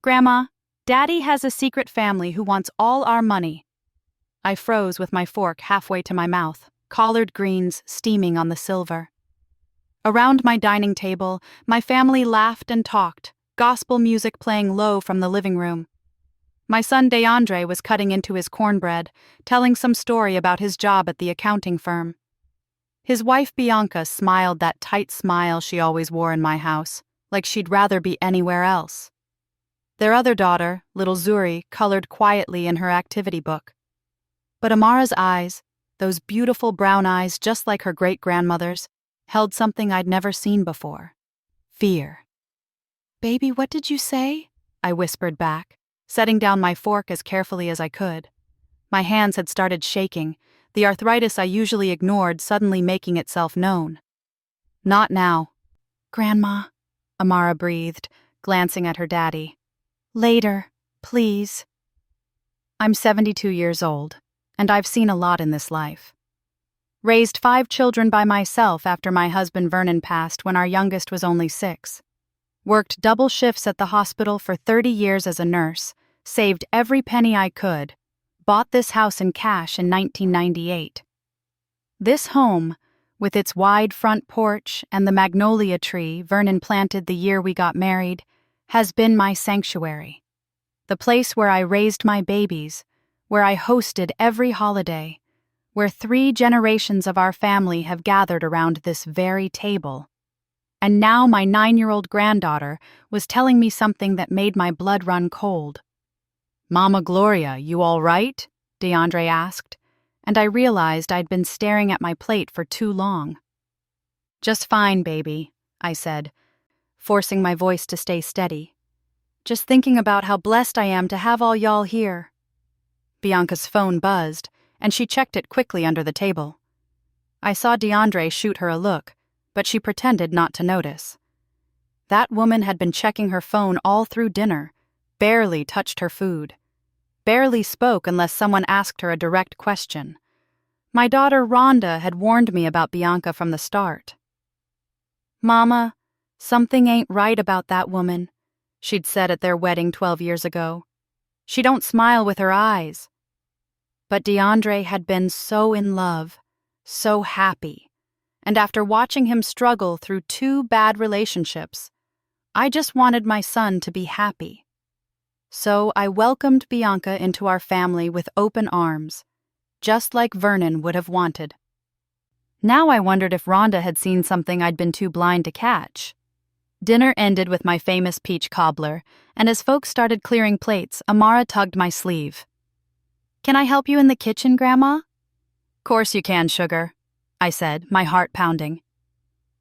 Grandma, Daddy has a secret family who wants all our money. I froze with my fork halfway to my mouth, collard greens steaming on the silver. Around my dining table, my family laughed and talked, gospel music playing low from the living room. My son DeAndre was cutting into his cornbread, telling some story about his job at the accounting firm. His wife Bianca smiled that tight smile she always wore in my house, like she'd rather be anywhere else. Their other daughter, little Zuri, colored quietly in her activity book. But Amara's eyes, those beautiful brown eyes just like her great-grandmother's, held something I'd never seen before. Fear. "Baby, what did you say?" I whispered back, setting down my fork as carefully as I could. My hands had started shaking, the arthritis I usually ignored suddenly making itself known. "Not now." "Grandma," Amara breathed, glancing at her daddy. "Later, please." I'm 72 years old, and I've seen a lot in this life. Raised 5 children by myself after my husband Vernon passed when our youngest was only 6. Worked double shifts at the hospital for 30 years as a nurse, saved every penny I could, bought this house in cash in 1998. This home, with its wide front porch and the magnolia tree Vernon planted the year we got married, has been my sanctuary. The place where I raised my babies, where I hosted every holiday, where 3 generations of our family have gathered around this very table. And now my 9-year-old granddaughter was telling me something that made my blood run cold. "Mama Gloria, you all right?" DeAndre asked, and I realized I'd been staring at my plate for too long. "Just fine, baby," I said, forcing my voice to stay steady. "Just thinking about how blessed I am to have all y'all here." Bianca's phone buzzed, and she checked it quickly under the table. I saw DeAndre shoot her a look, but she pretended not to notice. That woman had been checking her phone all through dinner, barely touched her food, barely spoke unless someone asked her a direct question. My daughter Rhonda had warned me about Bianca from the start. "Mama, something ain't right about that woman," she'd said at their wedding 12 years ago. "She don't smile with her eyes." But DeAndre had been so in love, so happy, and after watching him struggle through 2 bad relationships, I just wanted my son to be happy. So I welcomed Bianca into our family with open arms, just like Vernon would have wanted. Now I wondered if Rhonda had seen something I'd been too blind to catch. Dinner ended with my famous peach cobbler, and as folks started clearing plates, Amara tugged my sleeve. "Can I help you in the kitchen, Grandma?" "Course you can, sugar," I said, my heart pounding.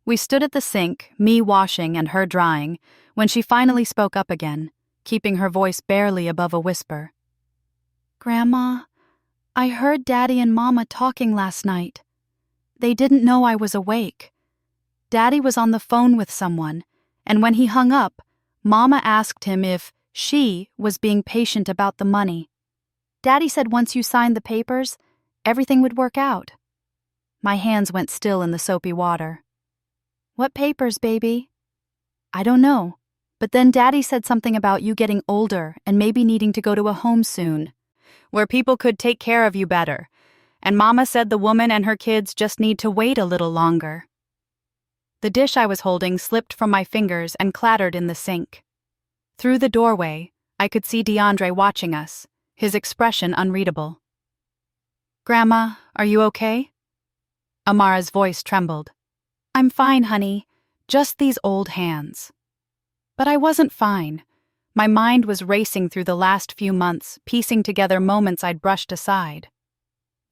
We stood at the sink, me washing and her drying, when she finally spoke up again, keeping her voice barely above a whisper. "Grandma, I heard Daddy and Mama talking last night. They didn't know I was awake. Daddy was on the phone with someone, and when he hung up, Mama asked him if she was being patient about the money. Daddy said once you signed the papers, everything would work out." My hands went still in the soapy water. "What papers, baby?" "I don't know, but then Daddy said something about you getting older and maybe needing to go to a home soon, where people could take care of you better, and Mama said the woman and her kids just need to wait a little longer." The dish I was holding slipped from my fingers and clattered in the sink. Through the doorway, I could see DeAndre watching us, his expression unreadable. "Grandma, are you okay?" Amara's voice trembled. "I'm fine, honey. Just these old hands." But I wasn't fine. My mind was racing through the last few months, piecing together moments I'd brushed aside.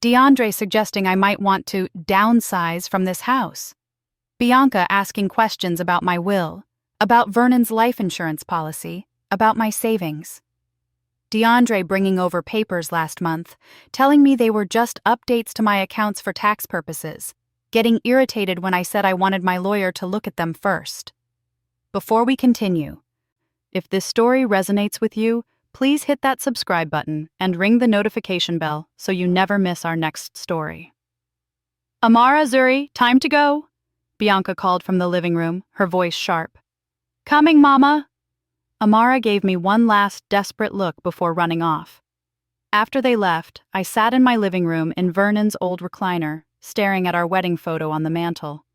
DeAndre suggesting I might want to downsize from this house. Bianca asking questions about my will, about Vernon's life insurance policy, about my savings. DeAndre bringing over papers last month, telling me they were just updates to my accounts for tax purposes, getting irritated when I said I wanted my lawyer to look at them first. Before we continue, if this story resonates with you, please hit that subscribe button and ring the notification bell so you never miss our next story. "Amara, Zuri, time to go," Bianca called from the living room, her voice sharp. "Coming, Mama." Amara gave me one last desperate look before running off. After they left, I sat in my living room in Vernon's old recliner, staring at our wedding photo on the mantel.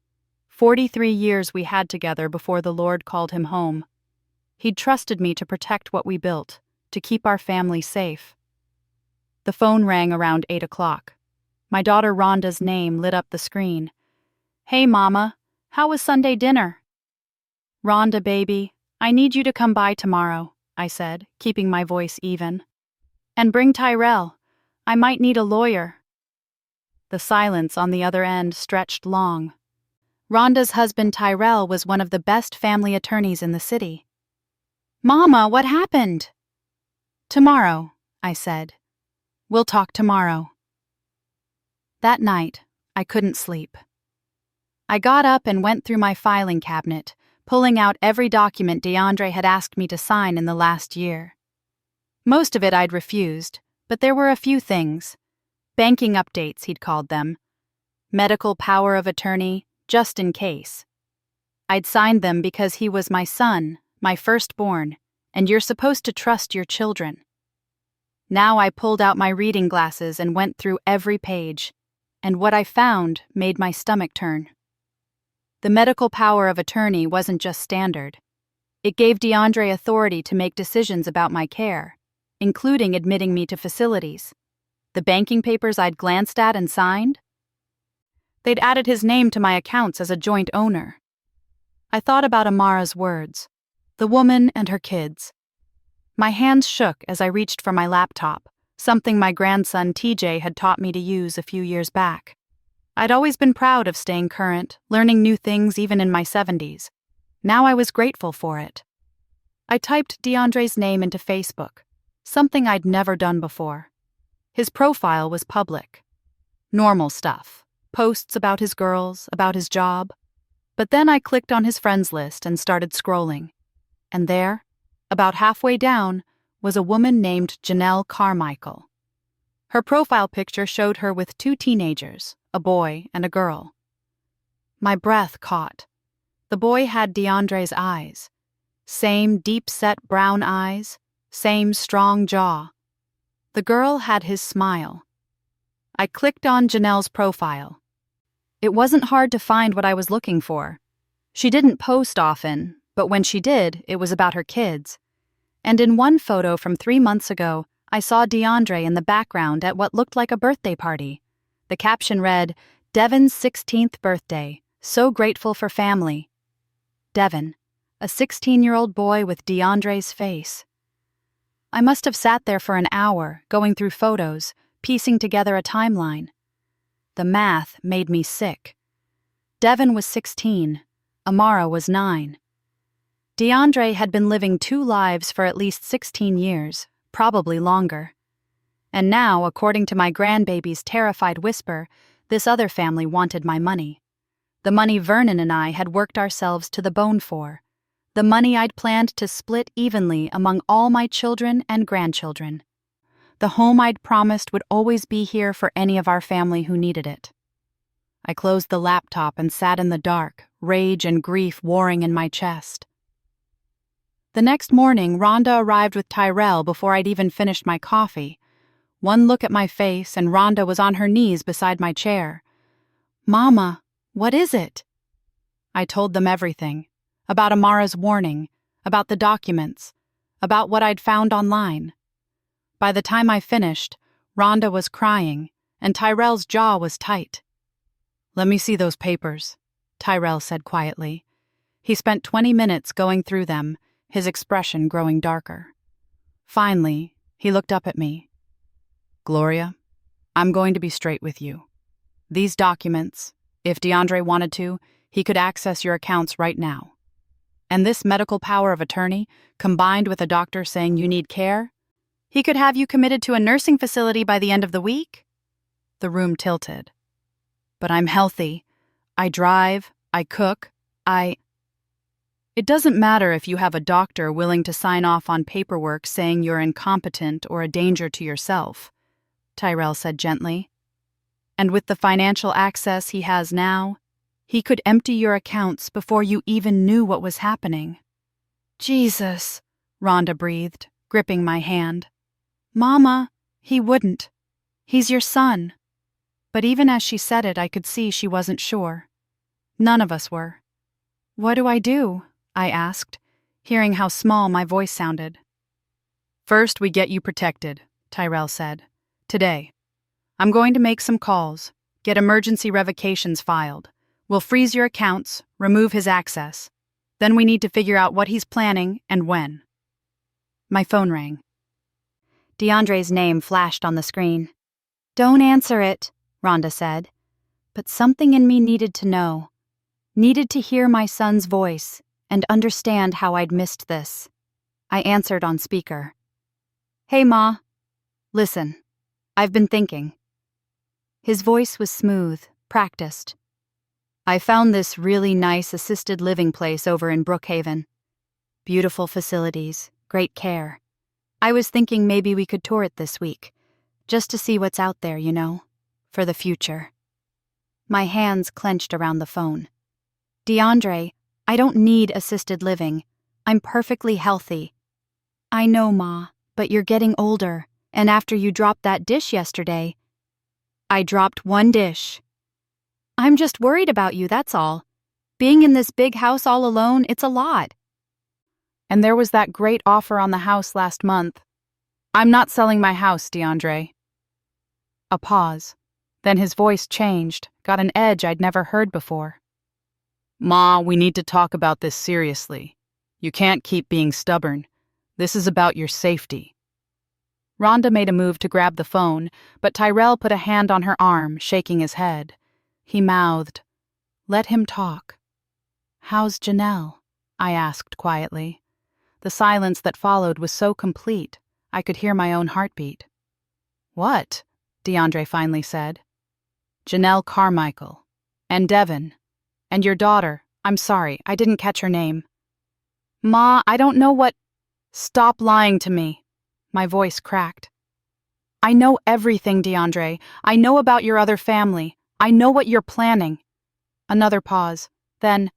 43 years we had together before the Lord called him home. He'd trusted me to protect what we built, to keep our family safe. The phone rang around 8 o'clock. My daughter Rhonda's name lit up the screen. "Hey, Mama, how was Sunday dinner?" "Rhonda, baby, I need you to come by tomorrow," I said, keeping my voice even. "And bring Tyrell. I might need a lawyer." The silence on the other end stretched long. Rhonda's husband Tyrell was one of the best family attorneys in the city. "Mama, what happened?" "Tomorrow," I said. "We'll talk tomorrow." That night, I couldn't sleep. I got up and went through my filing cabinet, pulling out every document DeAndre had asked me to sign in the last year. Most of it I'd refused, but there were a few things. Banking updates, he'd called them. Medical power of attorney, just in case. I'd signed them because he was my son, my firstborn, and you're supposed to trust your children. Now I pulled out my reading glasses and went through every page, and what I found made my stomach turn. The medical power of attorney wasn't just standard. It gave DeAndre authority to make decisions about my care, including admitting me to facilities. The banking papers I'd glanced at and signed? They'd added his name to my accounts as a joint owner. I thought about Amara's words, the woman and her kids. My hands shook as I reached for my laptop, something my grandson TJ had taught me to use a few years back. I'd always been proud of staying current, learning new things even in my 70s. Now I was grateful for it. I typed DeAndre's name into Facebook, something I'd never done before. His profile was public. Normal stuff, posts about his girls, about his job. But then I clicked on his friends list and started scrolling. And there, about halfway down, was a woman named Janelle Carmichael. Her profile picture showed her with 2 teenagers, a boy and a girl. My breath caught. The boy had DeAndre's eyes. Same deep-set brown eyes, same strong jaw. The girl had his smile. I clicked on Janelle's profile. It wasn't hard to find what I was looking for. She didn't post often, but when she did, it was about her kids. And in one photo from 3 months ago, I saw DeAndre in the background at what looked like a birthday party. The caption read, "Devin's 16th birthday. So grateful for family." Devin, a 16-year-old boy with DeAndre's face. I must have sat there for an hour, going through photos, piecing together a timeline. The math made me sick. Devin was 16. Amara was 9. DeAndre had been living 2 lives for at least 16 years, probably longer. And now, according to my grandbaby's terrified whisper, this other family wanted my money. The money Vernon and I had worked ourselves to the bone for. The money I'd planned to split evenly among all my children and grandchildren. The home I'd promised would always be here for any of our family who needed it. I closed the laptop and sat in the dark, rage and grief warring in my chest. The next morning, Rhonda arrived with Tyrell before I'd even finished my coffee. One look at my face, and Rhonda was on her knees beside my chair. "Mama, what is it?" I told them everything. About Amara's warning, about the documents, about what I'd found online. By the time I finished, Rhonda was crying, and Tyrell's jaw was tight. "Let me see those papers," Tyrell said quietly. He spent 20 minutes going through them, his expression growing darker. Finally, he looked up at me. "Gloria, I'm going to be straight with you. These documents, if DeAndre wanted to, he could access your accounts right now. And this medical power of attorney, combined with a doctor saying you need care, he could have you committed to a nursing facility by the end of the week?" The room tilted. "But I'm healthy. I drive, I cook, It doesn't matter if you have a doctor willing to sign off on paperwork saying you're incompetent or a danger to yourself," Tyrell said gently. "And with the financial access he has now, he could empty your accounts before you even knew what was happening." "Jesus," Rhonda breathed, gripping my hand. Mama, he wouldn't. He's your son. But even as she said it, I could see she wasn't sure. None of us were. What do I do? I asked, hearing how small my voice sounded. First, we get you protected, Tyrell said. Today. I'm going to make some calls, get emergency revocations filed. We'll freeze your accounts, remove his access. Then we need to figure out what he's planning and when. My phone rang. DeAndre's name flashed on the screen. Don't answer it, Rhonda said. But something in me needed to know. Needed to hear my son's voice and understand how I'd missed this. I answered on speaker. Hey, Ma. Listen, I've been thinking. His voice was smooth, practiced. I found this really nice assisted living place over in Brookhaven. Beautiful facilities, great care. I was thinking maybe we could tour it this week, just to see what's out there, for the future. My hands clenched around the phone. DeAndre, I don't need assisted living. I'm perfectly healthy. I know, Ma, but you're getting older, and after you dropped that dish yesterday. I dropped one dish. I'm just worried about you, that's all. Being in this big house all alone, it's a lot. And there was that great offer on the house last month. I'm not selling my house, DeAndre. A pause. Then his voice changed, got an edge I'd never heard before. Ma, we need to talk about this seriously. You can't keep being stubborn. This is about your safety. Rhonda made a move to grab the phone, but Tyrell put a hand on her arm, shaking his head. He mouthed, Let him talk. How's Janelle? I asked quietly. The silence that followed was so complete, I could hear my own heartbeat. What? DeAndre finally said. Janelle Carmichael. And Devin. And your daughter. I'm sorry, I didn't catch her name. Ma, I don't know what... Stop lying to me. My voice cracked. I know everything, DeAndre. I know about your other family. I know what you're planning. Another pause. Then,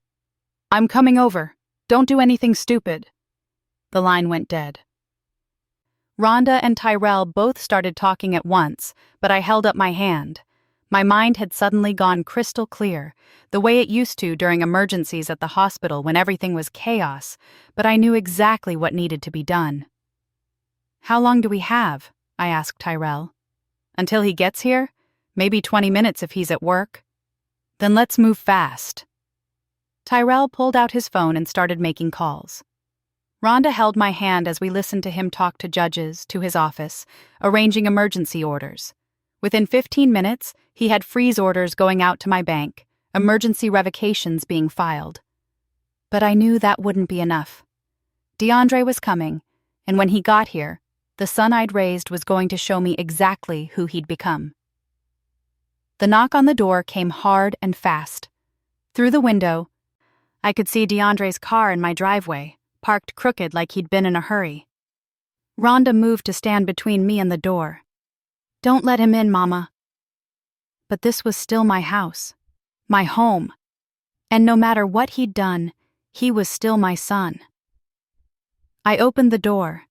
I'm coming over. Don't do anything stupid. The line went dead. Rhonda and Tyrell both started talking at once, but I held up my hand. My mind had suddenly gone crystal clear, the way it used to during emergencies at the hospital when everything was chaos, but I knew exactly what needed to be done. How long do we have? I asked Tyrell. Until he gets here? Maybe 20 minutes if he's at work. Then let's move fast. Tyrell pulled out his phone and started making calls. Rhonda held my hand as we listened to him talk to judges, to his office, arranging emergency orders. Within 15 minutes, he had freeze orders going out to my bank, emergency revocations being filed. But I knew that wouldn't be enough. DeAndre was coming, and when he got here, the son I'd raised was going to show me exactly who he'd become. The knock on the door came hard and fast. Through the window, I could see DeAndre's car in my driveway, parked crooked like he'd been in a hurry. Rhonda moved to stand between me and the door. Don't let him in, Mama. But this was still my house, my home, and no matter what he'd done, he was still my son. I opened the door.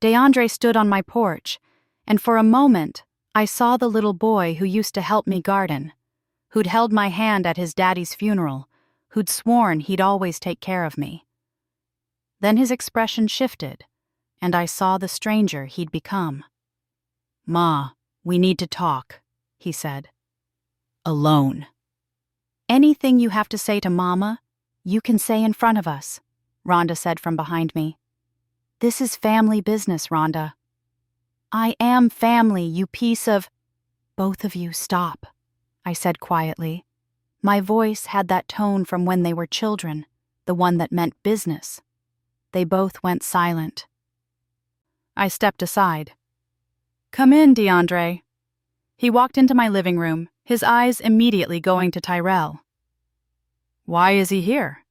DeAndre stood on my porch, and for a moment, I saw the little boy who used to help me garden, who'd held my hand at his daddy's funeral, who'd sworn he'd always take care of me. Then his expression shifted, and I saw the stranger he'd become. Ma, we need to talk, he said. Alone. Anything you have to say to Mama, you can say in front of us, Rhonda said from behind me. This is family business, Rhonda. I am family, you piece of... Both of you stop, I said quietly. My voice had that tone from when they were children, the one that meant business. They both went silent. I stepped aside. Come in, DeAndre. He walked into my living room, his eyes immediately going to Tyrell. Why is he here?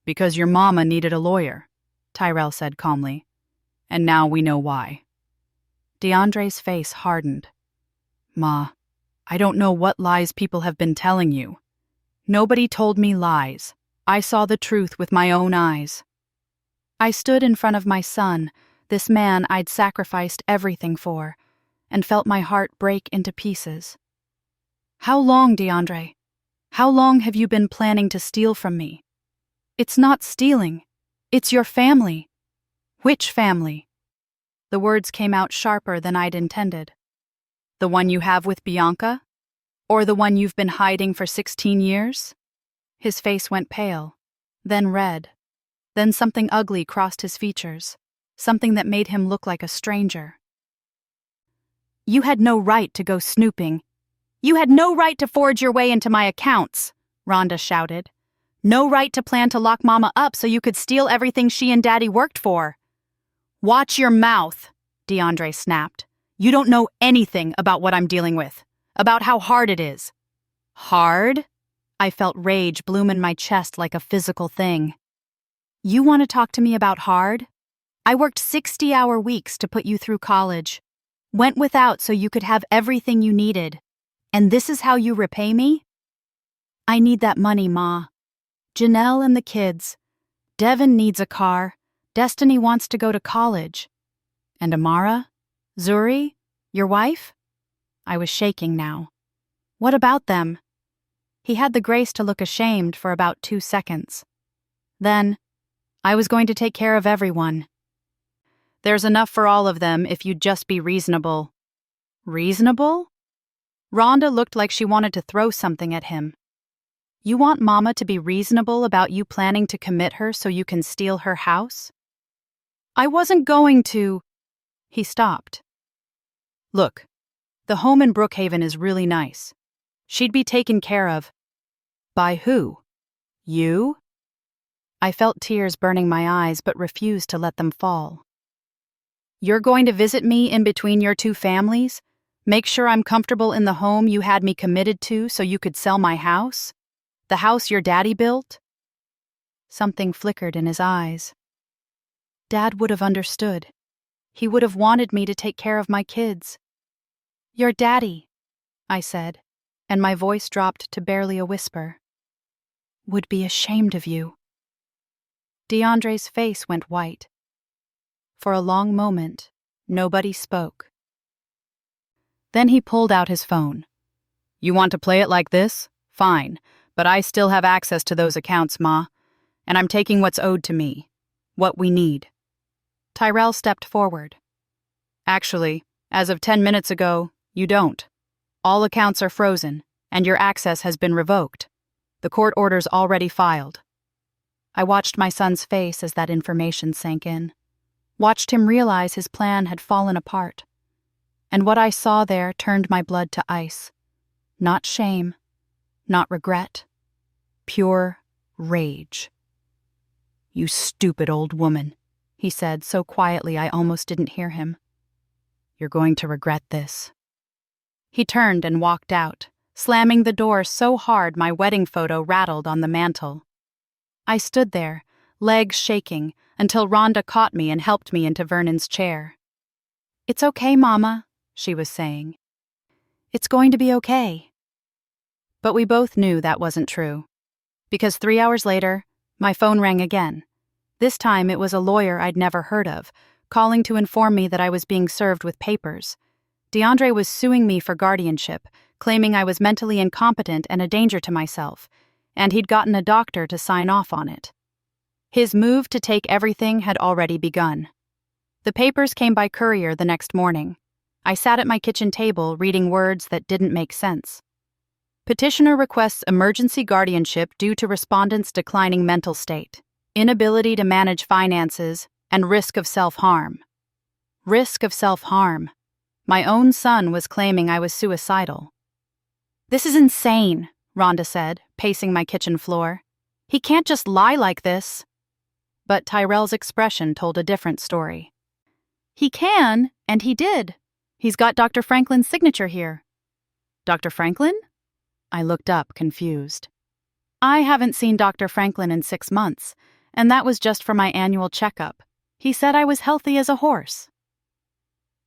Because your mama needed a lawyer, Tyrell said calmly. And now we know why. DeAndre's face hardened. Ma, I don't know what lies people have been telling you. Nobody told me lies. I saw the truth with my own eyes. I stood in front of my son, this man I'd sacrificed everything for, and felt my heart break into pieces. How long, DeAndre? How long have you been planning to steal from me? It's not stealing. It's your family. Which family? The words came out sharper than I'd intended. The one you have with Bianca? Or the one you've been hiding for 16 years? His face went pale, then red. Then something ugly crossed his features, something that made him look like a stranger. You had no right to go snooping. You had no right to forge your way into my accounts, Rhonda shouted. No right to plan to lock Mama up so you could steal everything she and Daddy worked for. Watch your mouth, DeAndre snapped. You don't know anything about what I'm dealing with, about how hard it is. Hard? I felt rage bloom in my chest like a physical thing. You want to talk to me about hard? I worked 60-hour weeks to put you through college. Went without so you could have everything you needed. And this is how you repay me? I need that money, Ma. Janelle and the kids. Devin needs a car. Destiny wants to go to college. And Amara? Zuri? Your wife? I was shaking now. What about them? He had the grace to look ashamed for about 2 seconds. Then, I was going to take care of everyone. There's enough for all of them if you'd just be reasonable. Reasonable? Rhonda looked like she wanted to throw something at him. You want Mama to be reasonable about you planning to commit her so you can steal her house? I wasn't going to. He stopped. Look, the home in Brookhaven is really nice. She'd be taken care of. By who? You? I felt tears burning my eyes but refused to let them fall. You're going to visit me in between your two families? Make sure I'm comfortable in the home you had me committed to so you could sell my house? The house your daddy built? Something flickered in his eyes. Dad would have understood. He would have wanted me to take care of my kids. Your daddy, I said, and my voice dropped to barely a whisper, would be ashamed of you. DeAndre's face went white. For a long moment, nobody spoke. Then he pulled out his phone. You want to play it like this? Fine, but I still have access to those accounts, Ma, and I'm taking what's owed to me, what we need. Tyrell stepped forward. Actually, as of 10 minutes ago, you don't. All accounts are frozen, and your access has been revoked. The court order's already filed. I watched my son's face as that information sank in. Watched him realize his plan had fallen apart. And what I saw there turned my blood to ice. Not shame, not regret. Pure rage. You stupid old woman, he said so quietly I almost didn't hear him. You're going to regret this. He turned and walked out, slamming the door so hard my wedding photo rattled on the mantel. I stood there, legs shaking, until Rhonda caught me and helped me into Vernon's chair. It's okay, Mama, she was saying. It's going to be okay. But we both knew that wasn't true. Because 3 hours later, my phone rang again. This time it was a lawyer I'd never heard of, calling to inform me that I was being served with papers. DeAndre was suing me for guardianship, claiming I was mentally incompetent and a danger to myself, and he'd gotten a doctor to sign off on it. His move to take everything had already begun. The papers came by courier the next morning. I sat at my kitchen table reading words that didn't make sense. Petitioner requests emergency guardianship due to respondent's declining mental state, inability to manage finances, and risk of self-harm. Risk of self-harm. My own son was claiming I was suicidal. This is insane, Rhonda said, pacing my kitchen floor. He can't just lie like this. But Tyrell's expression told a different story. He can, and he did. He's got Dr. Franklin's signature here. Dr. Franklin? I looked up, confused. I haven't seen Dr. Franklin in 6 months, and that was just for my annual checkup. He said I was healthy as a horse.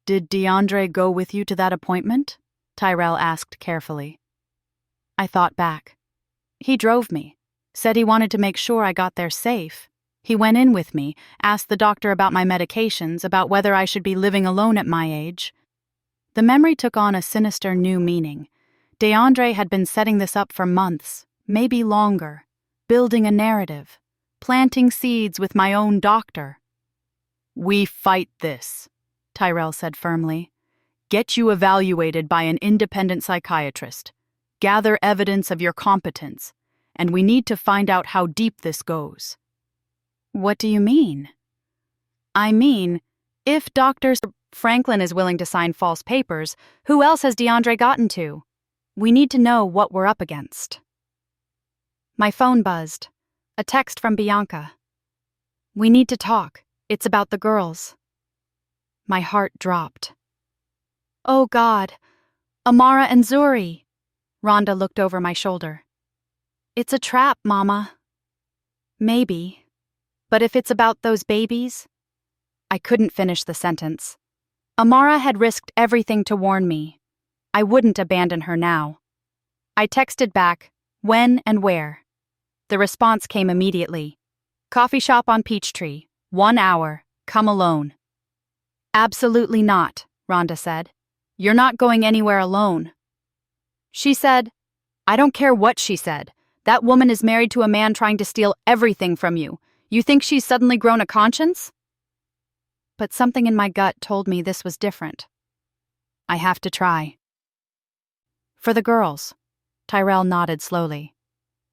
Did DeAndre go with you to that appointment? Tyrell asked carefully. I thought back. He drove me, said he wanted to make sure I got there safe. He went in with me, asked the doctor about my medications, about whether I should be living alone at my age. The memory took on a sinister new meaning. DeAndre had been setting this up for months, maybe longer, building a narrative, planting seeds with my own doctor. "We fight this," Tyrell said firmly. "Get you evaluated by an independent psychiatrist. Gather evidence of your competence, and we need to find out how deep this goes." "What do you mean?" "I mean, if Dr. Franklin is willing to sign false papers, who else has DeAndre gotten to? We need to know what we're up against." My phone buzzed. A text from Bianca. "We need to talk. It's about the girls." My heart dropped. "Oh God, Amara and Zuri." Rhonda looked over my shoulder. "It's a trap, Mama." "Maybe. But if it's about those babies?" I couldn't finish the sentence. Amara had risked everything to warn me. I wouldn't abandon her now. I texted back, when and where. The response came immediately. "Coffee shop on Peachtree, 1 hour, come alone." "Absolutely not," Rhonda said. "You're not going anywhere alone." She said, "I don't care what she said. That woman is married to a man trying to steal everything from you. You think she's suddenly grown a conscience?" But something in my gut told me this was different. "I have to try." "For the girls." Tyrell nodded slowly.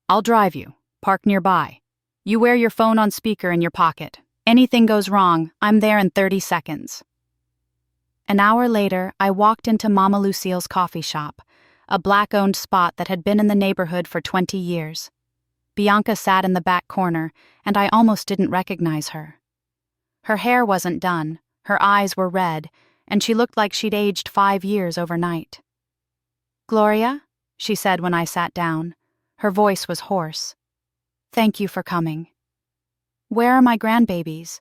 "I'll drive you. Park nearby. You wear your phone on speaker in your pocket. Anything goes wrong, I'm there in 30 seconds. An hour later, I walked into Mama Lucille's coffee shop, a Black-owned spot that had been in the neighborhood for 20 years. Bianca sat in the back corner, and I almost didn't recognize her. Her hair wasn't done, her eyes were red, and she looked like she'd aged 5 years overnight. "Gloria?" she said when I sat down. Her voice was hoarse. "Thank you for coming." "Where are my grandbabies?"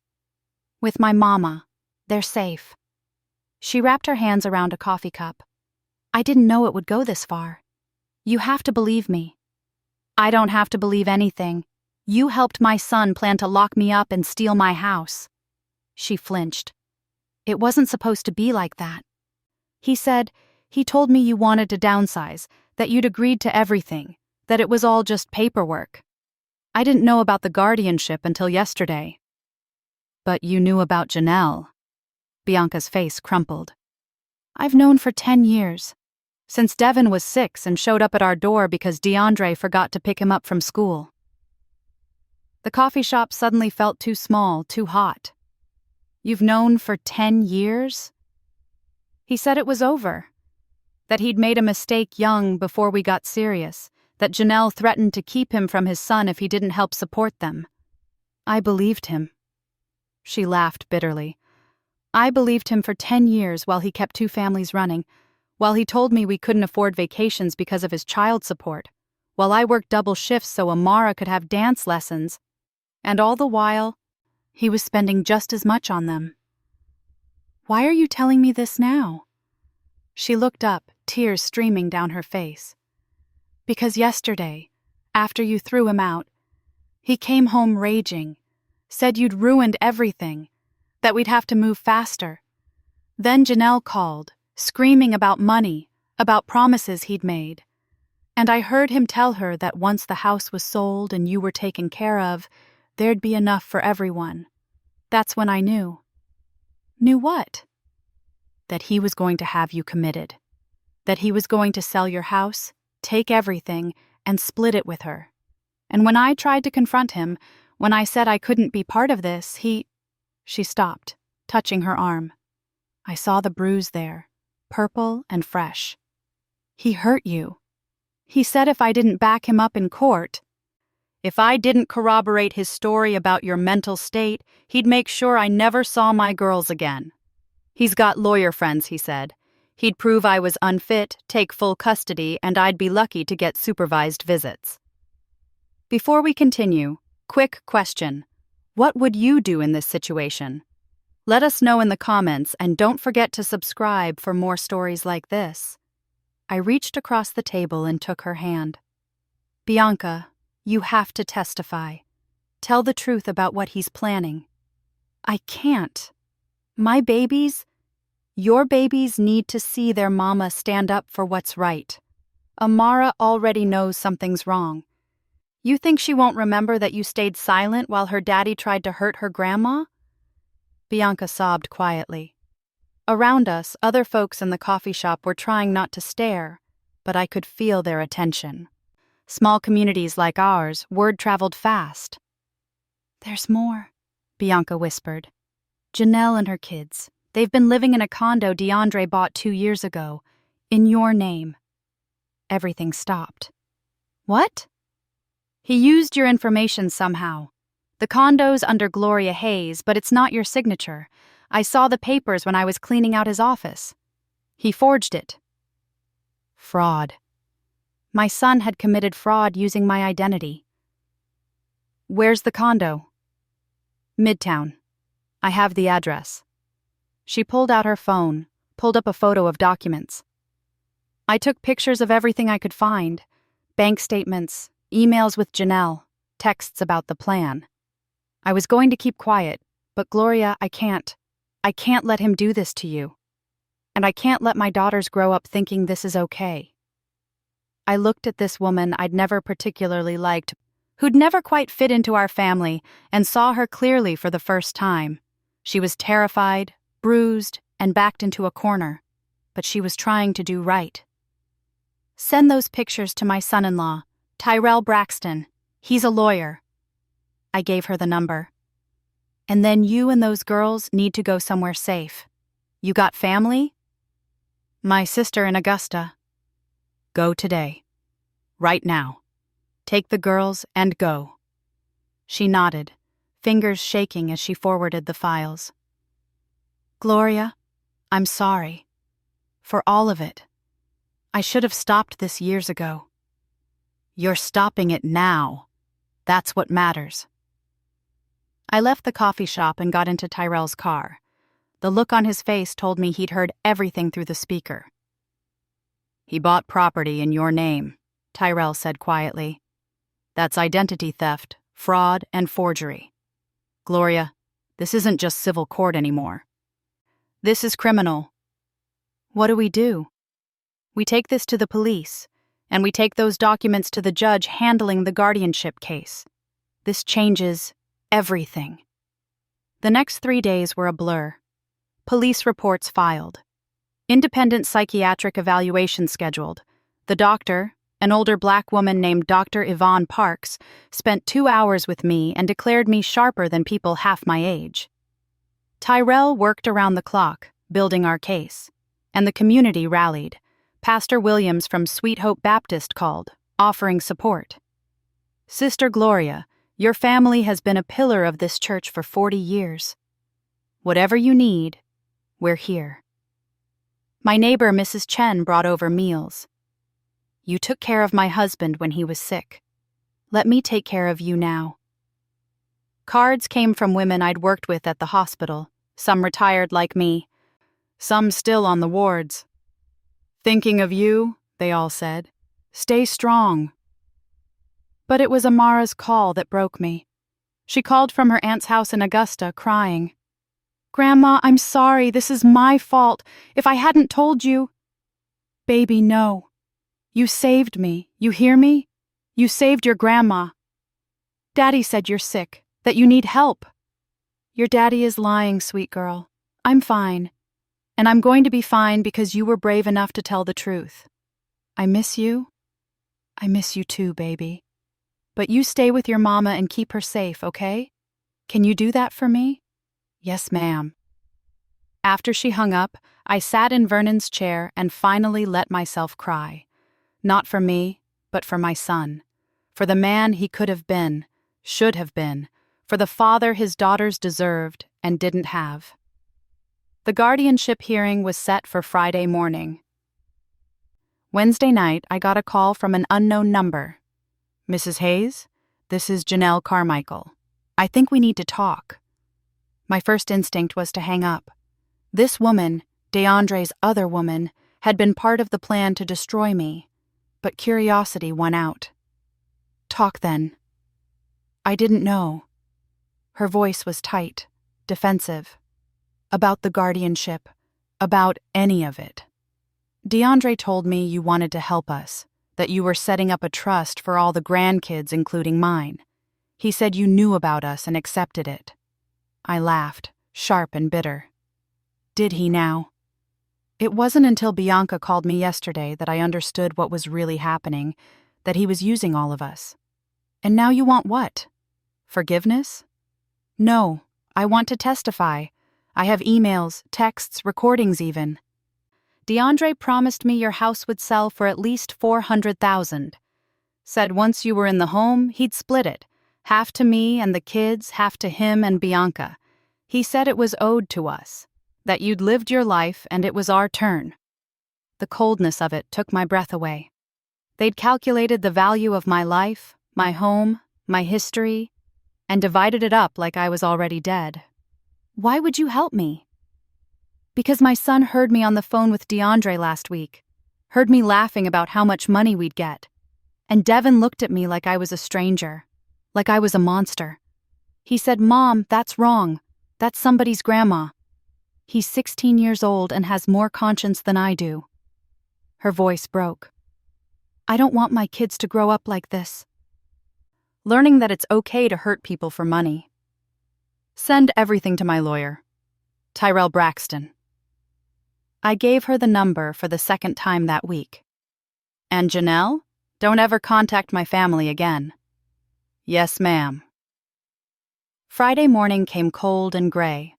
"With my mama. They're safe." She wrapped her hands around a coffee cup. "I didn't know it would go this far. You have to believe me." "I don't have to believe anything. You helped my son plan to lock me up and steal my house." She flinched. "It wasn't supposed to be like that. He told me you wanted to downsize, that you'd agreed to everything, that it was all just paperwork. I didn't know about the guardianship until yesterday." "But you knew about Janelle." Bianca's face crumpled. "I've known for 10 years. Since Devin was 6 and showed up at our door because DeAndre forgot to pick him up from school." The coffee shop suddenly felt too small, too hot. "You've known for 10 years?" He said it was over. That he'd made a mistake young before we got serious. That Janelle threatened to keep him from his son if he didn't help support them. I believed him. She laughed bitterly. I believed him for 10 years while he kept 2 families running, while he told me we couldn't afford vacations because of his child support, while I worked double shifts so Amara could have dance lessons, and all the while, he was spending just as much on them. "Why are you telling me this now?" She looked up, tears streaming down her face. "Because yesterday, after you threw him out, he came home raging, said you'd ruined everything, that we'd have to move faster. Then Janelle called, screaming about money, about promises he'd made. And I heard him tell her that once the house was sold and you were taken care of, there'd be enough for everyone. That's when I knew." "Knew what?" "That he was going to have you committed. That he was going to sell your house, take everything, and split it with her. And when I tried to confront him, when I said I couldn't be part of this, he—" She stopped, touching her arm. I saw the bruise there, purple and fresh. "He hurt you. He said if I didn't back him up in court, if I didn't corroborate his story about your mental state, he'd make sure I never saw my girls again. He's got lawyer friends, he said. He'd prove I was unfit, take full custody, and I'd be lucky to get supervised visits." Before we continue, quick question. What would you do in this situation? Let us know in the comments, and don't forget to subscribe for more stories like this. I reached across the table and took her hand. "Bianca, you have to testify. Tell the truth about what he's planning. I can't. My babies, your babies need to see their mama stand up for what's right. Amara already knows something's wrong. You think she won't remember that you stayed silent while her daddy tried to hurt her grandma? Bianca sobbed quietly. Around us, other folks in the coffee shop were trying not to stare, but I could feel their attention. Small communities like ours, word traveled fast. There's more, Bianca whispered. Janelle and her kids. They've been living in a condo DeAndre bought 2 years ago, in your name. Everything stopped. What? He used your information somehow. The condo's under Gloria Hayes, but it's not your signature. I saw the papers when I was cleaning out his office. He forged it. Fraud. My son had committed fraud using my identity. Where's the condo? Midtown. I have the address. She pulled out her phone, pulled up a photo of documents. I took pictures of everything I could find. Bank statements, emails with Janelle, texts about the plan. I was going to keep quiet, but Gloria, I can't. I can't let him do this to you. And I can't let my daughters grow up thinking this is okay. I looked at this woman I'd never particularly liked, who'd never quite fit into our family, and saw her clearly for the first time. She was terrified, bruised, and backed into a corner, but she was trying to do right. Send those pictures to my son-in-law, Tyrell Braxton. He's a lawyer. I gave her the number. And then you and those girls need to go somewhere safe. You got family? My sister in Augusta. Go today. Right now. Take the girls and go. She nodded, fingers shaking as she forwarded the files. Gloria, I'm sorry. For all of it. I should have stopped this years ago. You're stopping it now. That's what matters. I left the coffee shop and got into Tyrell's car. The look on his face told me he'd heard everything through the speaker. He bought property in your name, Tyrell said quietly. That's identity theft, fraud, and forgery. Gloria, this isn't just civil court anymore. This is criminal. What do? We take this to the police, and we take those documents to the judge handling the guardianship case. This changes everything. The next 3 days were a blur. Police reports filed. Independent psychiatric evaluation scheduled. The doctor, an older black woman named Dr. Yvonne Parks, spent 2 hours with me and declared me sharper than people half my age. Tyrell worked around the clock, building our case, and the community rallied. Pastor Williams from Sweet Hope Baptist called, offering support. Sister Gloria, your family has been a pillar of this church for 40 years. Whatever you need, we're here. My neighbor, Mrs. Chen, brought over meals. You took care of my husband when he was sick. Let me take care of you now. Cards came from women I'd worked with at the hospital, some retired like me, some still on the wards. Thinking of you, they all said. Stay strong. But it was Amara's call that broke me. She called from her aunt's house in Augusta, crying. Grandma, I'm sorry, this is my fault. If I hadn't told you... Baby, no. You saved me, you hear me? You saved your grandma. Daddy said you're sick, that you need help. Your daddy is lying, sweet girl. I'm fine. And I'm going to be fine because you were brave enough to tell the truth. I miss you. I miss you too, baby. But you stay with your mama and keep her safe, okay? Can you do that for me? Yes, ma'am. After she hung up, I sat in Vernon's chair and finally let myself cry. Not for me, but for my son. For the man he could have been, should have been. For the father his daughters deserved and didn't have. The guardianship hearing was set for Friday morning. Wednesday night, I got a call from an unknown number. Mrs. Hayes, this is Janelle Carmichael. I think we need to talk. My first instinct was to hang up. This woman, DeAndre's other woman, had been part of the plan to destroy me, but curiosity won out. Talk then. I didn't know. Her voice was tight, defensive. About the guardianship, about any of it. DeAndre told me you wanted to help us, that you were setting up a trust for all the grandkids, including mine. He said you knew about us and accepted it. I laughed, sharp and bitter. Did he now? It wasn't until Bianca called me yesterday that I understood what was really happening, that he was using all of us. And now you want what? Forgiveness? No, I want to testify. I have emails, texts, recordings even. DeAndre promised me your house would sell for at least $400,000. Said once you were in the home, he'd split it. Half to me and the kids, half to him and Bianca. He said it was owed to us, that you'd lived your life and it was our turn. The coldness of it took my breath away. They'd calculated the value of my life, my home, my history, and divided it up like I was already dead. Why would you help me? Because my son heard me on the phone with DeAndre last week, heard me laughing about how much money we'd get, and Devin looked at me like I was a stranger, like I was a monster. He said, "Mom, that's wrong. That's somebody's grandma." He's 16 years old and has more conscience than I do. Her voice broke. I don't want my kids to grow up like this. Learning that it's okay to hurt people for money. Send everything to my lawyer, Tyrell Braxton. I gave her the number for the second time that week. And Janelle, don't ever contact my family again. Yes, ma'am. Friday morning came cold and gray.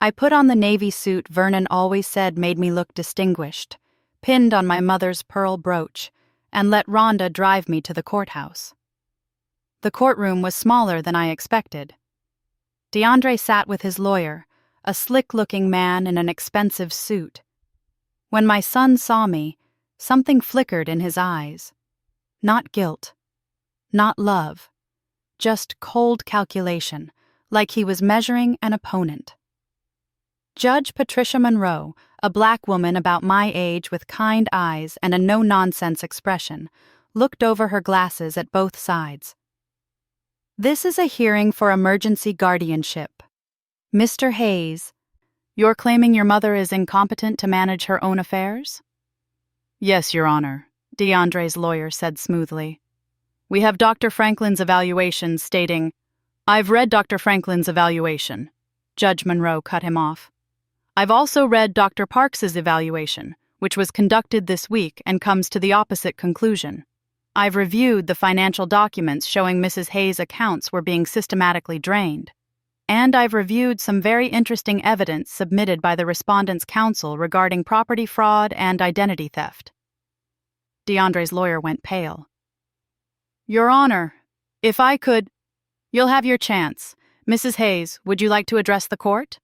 I put on the navy suit Vernon always said made me look distinguished, pinned on my mother's pearl brooch, and let Rhonda drive me to the courthouse. The courtroom was smaller than I expected. DeAndre sat with his lawyer, a slick-looking man in an expensive suit. When my son saw me, something flickered in his eyes. Not guilt, not love, just cold calculation, like he was measuring an opponent. Judge Patricia Monroe, a black woman about my age with kind eyes and a no-nonsense expression, looked over her glasses at both sides. This is a hearing for emergency guardianship. Mr. Hayes, you're claiming your mother is incompetent to manage her own affairs? Yes, Your Honor, DeAndre's lawyer said smoothly. We have Dr. Franklin's evaluation stating, I've read Dr. Franklin's evaluation. Judge Monroe cut him off. I've also read Dr. Parks's evaluation, which was conducted this week and comes to the opposite conclusion. I've reviewed the financial documents showing Mrs. Hayes' accounts were being systematically drained. And I've reviewed some very interesting evidence submitted by the respondent's counsel regarding property fraud and identity theft. DeAndre's lawyer went pale. Your Honor, if I could... You'll have your chance. Mrs. Hayes, would you like to address the court?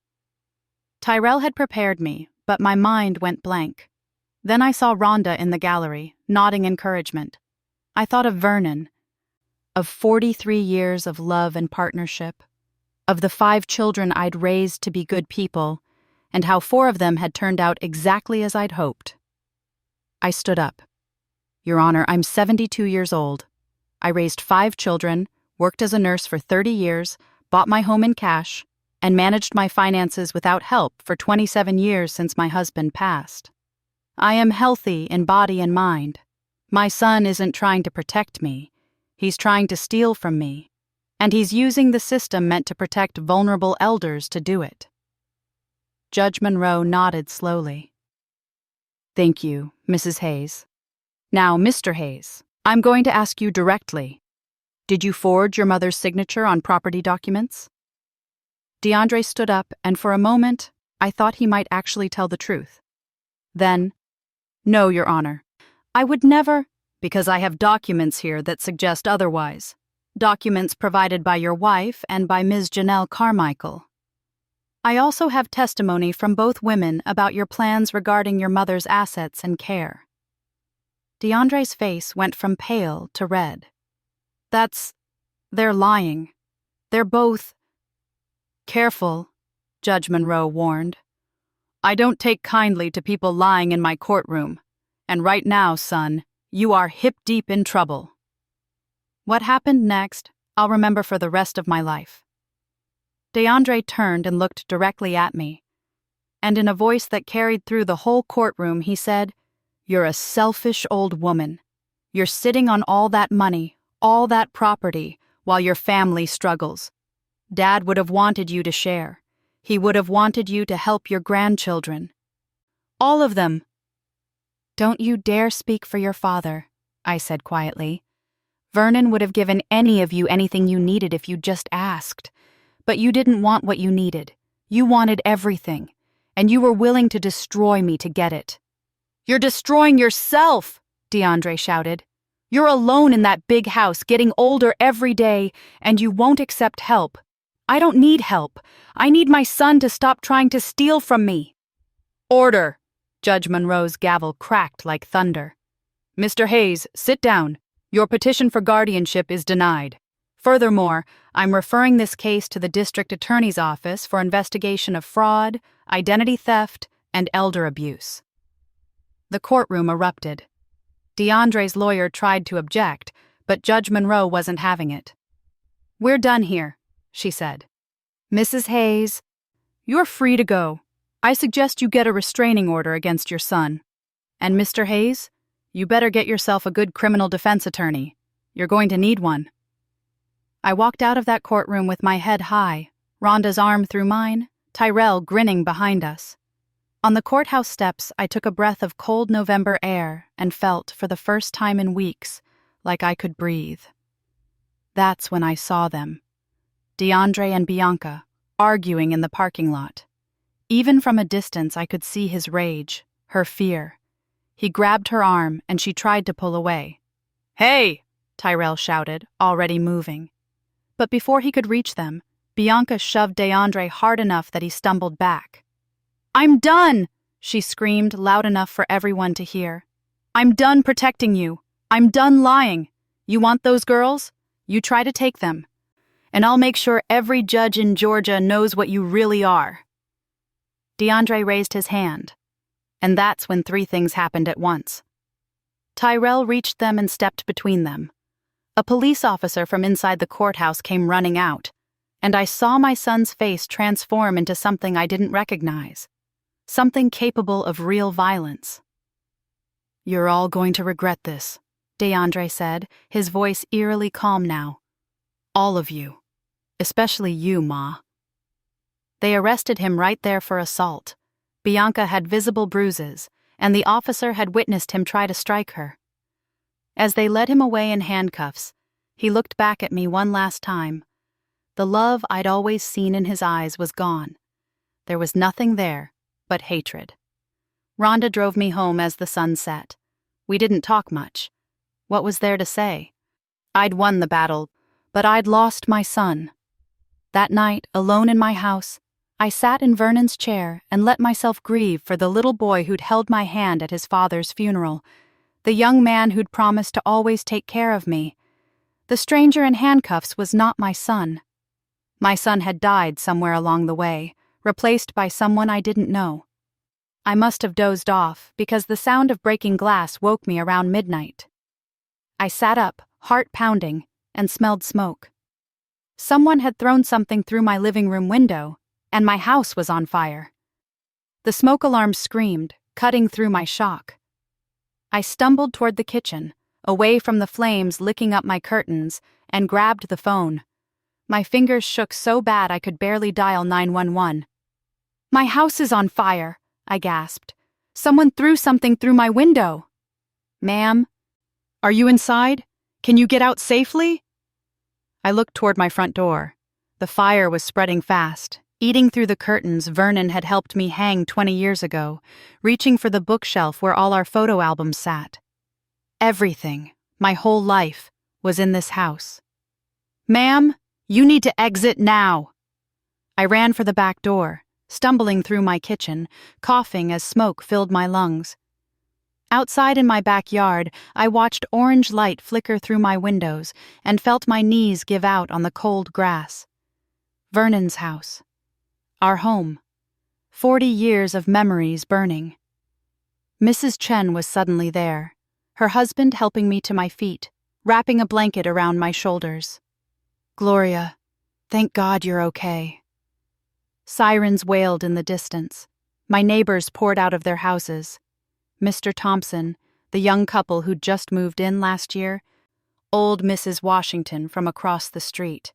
Tyrell had prepared me, but my mind went blank. Then I saw Rhonda in the gallery, nodding encouragement. I thought of Vernon, of 43 years of love and partnership, of the 5 children I'd raised to be good people, and how 4 of them had turned out exactly as I'd hoped. I stood up. Your Honor, I'm 72 years old. I raised 5 children, worked as a nurse for 30 years, bought my home in cash, and managed my finances without help for 27 years since my husband passed. I am healthy in body and mind. My son isn't trying to protect me. He's trying to steal from me. And he's using the system meant to protect vulnerable elders to do it. Judge Monroe nodded slowly. Thank you, Mrs. Hayes. Now, Mr. Hayes, I'm going to ask you directly. Did you forge your mother's signature on property documents? DeAndre stood up, and for a moment, I thought he might actually tell the truth. Then, no, Your Honor. I would never, because I have documents here that suggest otherwise. Documents provided by your wife and by Ms. Janelle Carmichael. I also have testimony from both women about your plans regarding your mother's assets and care. DeAndre's face went from pale to red. They're lying. They're both... Careful, Judge Monroe warned. I don't take kindly to people lying in my courtroom. And right now, son, you are hip-deep in trouble. What happened next, I'll remember for the rest of my life. DeAndre turned and looked directly at me. And in a voice that carried through the whole courtroom, he said, "You're a selfish old woman. You're sitting on all that money, all that property, while your family struggles. Dad would have wanted you to share. He would have wanted you to help your grandchildren. All of them." "Don't you dare speak for your father," I said quietly. "Vernon would have given any of you anything you needed if you just asked. But you didn't want what you needed. You wanted everything, and you were willing to destroy me to get it." "You're destroying yourself," DeAndre shouted. "You're alone in that big house, getting older every day, and you won't accept help. I don't need help. I need my son to stop trying to steal from me." "Order!" Judge Monroe's gavel cracked like thunder. "Mr. Hayes, sit down. Your petition for guardianship is denied. Furthermore, I'm referring this case to the district attorney's office for investigation of fraud, identity theft, and elder abuse." The courtroom erupted. DeAndre's lawyer tried to object, but Judge Monroe wasn't having it. "We're done here," she said. "Mrs. Hayes, you're free to go. I suggest you get a restraining order against your son. And Mr. Hayes, you better get yourself a good criminal defense attorney. You're going to need one." I walked out of that courtroom with my head high, Rhonda's arm through mine, Tyrell grinning behind us. On the courthouse steps, I took a breath of cold November air and felt, for the first time in weeks, like I could breathe. That's when I saw them. DeAndre and Bianca, arguing in the parking lot. Even from a distance, I could see his rage, her fear. He grabbed her arm, and she tried to pull away. "Hey!" Tyrell shouted, already moving. But before he could reach them, Bianca shoved DeAndre hard enough that he stumbled back. "I'm done!" she screamed loud enough for everyone to hear. "I'm done protecting you. I'm done lying. You want those girls? You try to take them. And I'll make sure every judge in Georgia knows what you really are." DeAndre raised his hand. And that's when three things happened at once. Tyrell reached them and stepped between them. A police officer from inside the courthouse came running out, and I saw my son's face transform into something I didn't recognize, something capable of real violence. "You're all going to regret this," DeAndre said, his voice eerily calm now. "All of you. Especially you, Ma." They arrested him right there for assault. Bianca had visible bruises, and the officer had witnessed him try to strike her. As they led him away in handcuffs, he looked back at me one last time. The love I'd always seen in his eyes was gone. There was nothing there but hatred. Rhonda drove me home as the sun set. We didn't talk much. What was there to say? I'd won the battle, but I'd lost my son. That night, alone in my house, I sat in Vernon's chair and let myself grieve for the little boy who'd held my hand at his father's funeral, the young man who'd promised to always take care of me. The stranger in handcuffs was not my son. My son had died somewhere along the way, replaced by someone I didn't know. I must have dozed off because the sound of breaking glass woke me around midnight. I sat up, heart pounding, and smelled smoke. Someone had thrown something through my living room window, and my house was on fire. The smoke alarm screamed, cutting through my shock. I stumbled toward the kitchen, away from the flames licking up my curtains, and grabbed the phone. My fingers shook so bad I could barely dial 911. "My house is on fire," I gasped. "Someone threw something through my window." "Ma'am? Are you inside? Can you get out safely?" I looked toward my front door. The fire was spreading fast, eating through the curtains Vernon had helped me hang 20 years ago, reaching for the bookshelf where all our photo albums sat. Everything, my whole life, was in this house. "Ma'am, you need to exit now." I ran for the back door, stumbling through my kitchen, coughing as smoke filled my lungs. Outside in my backyard, I watched orange light flicker through my windows and felt my knees give out on the cold grass. Vernon's house. Our home. 40 years of memories burning. Mrs. Chen was suddenly there, her husband helping me to my feet, wrapping a blanket around my shoulders. "Gloria, thank God you're okay." Sirens wailed in the distance. My neighbors poured out of their houses. Mr. Thompson, the young couple who'd just moved in last year, old Mrs. Washington from across the street.